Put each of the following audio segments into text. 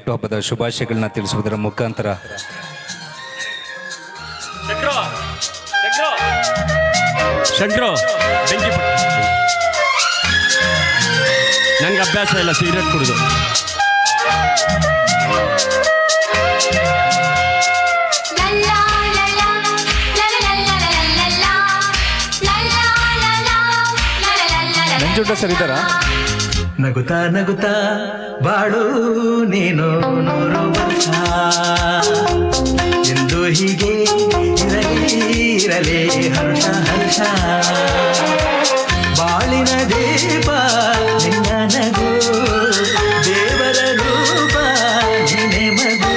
ಹುಟ್ಟುಹಬ್ಬದ ಶುಭಾಶಯಗಳನ್ನ ತಿಳಿಸುವುದರ ಮುಖಾಂತರ ಶಂಕ್ರು ಬೆಂಕಿ ನನಗೆ ಅಭ್ಯಾಸ ಇಲ್ಲ ಸಿಗರೇಟ್ ಕುಡಿದು. ನಂಜುಂಡ ಸರ್ ಇದ್ದಾರಾ? ನಗುತ್ತಾ ನಗುತ್ತಾ ಬಾಳು ನೀನು 100 ವರ್ಷ ಎಂದು ಹೀಗೆ ಇರಲಿ ಹರ್ಷ ಹರ್ಷ. ಬಾಳಿನ ದೀಪ ನಿನ್ನ ನಗು, ದೇವರ ರೂಪ ನಿನ್ನೆ ಮಗು.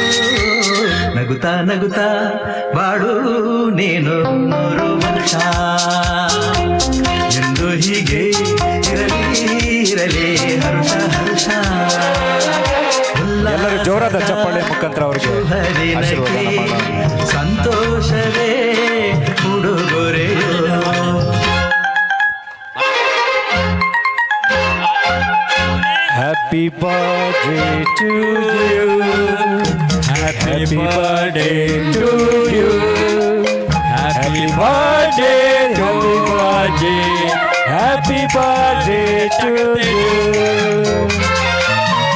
ನಗುತ್ತಾ ನಗುತ್ತಾ ಬಾಳು ನೀನು 100 ವರ್ಷ ಎಂದು ಹೀಗೆ ಇರಲಿ ಹರ್ಷ ಹರ್ಷ. ಎಲ್ಲರೂ ಜೋರಾದ ಚಪ್ಪಾಳೆ ಮುಖಾಂತರ ಅವರಿಗೆ ಆಶೀರ್ವಾದ ಮಾಡೋಣ. ಸಂತೋಷವೇ ಉಡುಗೊರೆಯೋ. Happy birthday to you, happy birthday to you, happy birthday, happy birthday, happy birthday to you,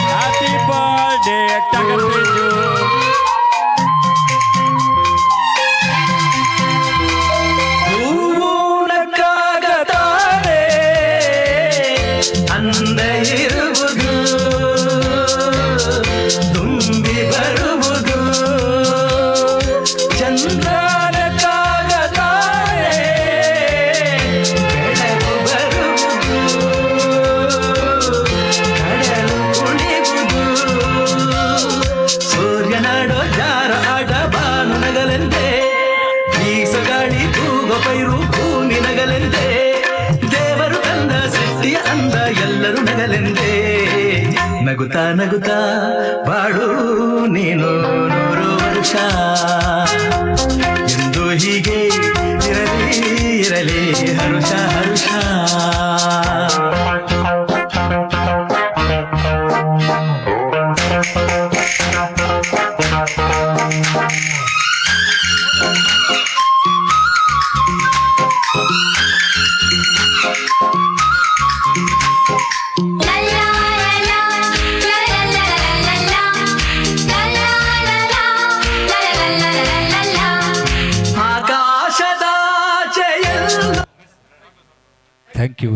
happy birthday ಟಗರ್ಬಿಜು. ಹೂವುಣಕ್ಕಾಗತಾರೆ ಅಂದ ಇರುವುದು, ತುಂಬಿ ಬರುವುದು. ಚಂದ್ರನಕ್ಕಾಗತಾರೆ ಬೆಳಕು ಬರುವುದು, ಕಡಲು ಕುಣಿಯುವುದು. ಸೂರ್ಯನಾಡೋ ಜಾರ ಆಟ ಬಾನು ನಗಲೆಂದೇ, ಬೀಸಗಾಳಿ ತೂಗ ಪೈರು ಭೂಮಿ ನಗಲೆಂದೇ. ದೇವರು ತಂದ ಸೃಷ್ಟಿಯ ಅಂದ ಎಲ್ಲರೂ ನಗಲೆಂದೇ. ನಗುತ್ತಾ ನಗುತ್ತಾ ಬಾಳು ನೀನು 100 ವರ್ಷ ಎಂದು ಹೀಗೆ ಇರಲಿ ಹರುಷ ಹರುಷ.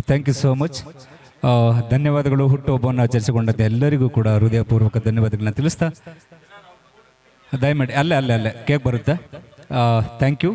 Thank you so much. ಧನ್ಯವಾದಗಳು. ಹುಟ್ಟುಹಬ್ಬವನ್ನು ಆಚರಿಸಿಕೊಂಡಂತೆ ಎಲ್ಲರಿಗೂ ಕೂಡ ಹೃದಯಪೂರ್ವಕ ಧನ್ಯವಾದಗಳನ್ನ ತಿಳಿಸ್ತಾ ದಯಮಾಡಿ ಅಲ್ಲೇ ಕೇಕ್ ಬರುತ್ತೆ. Thank you.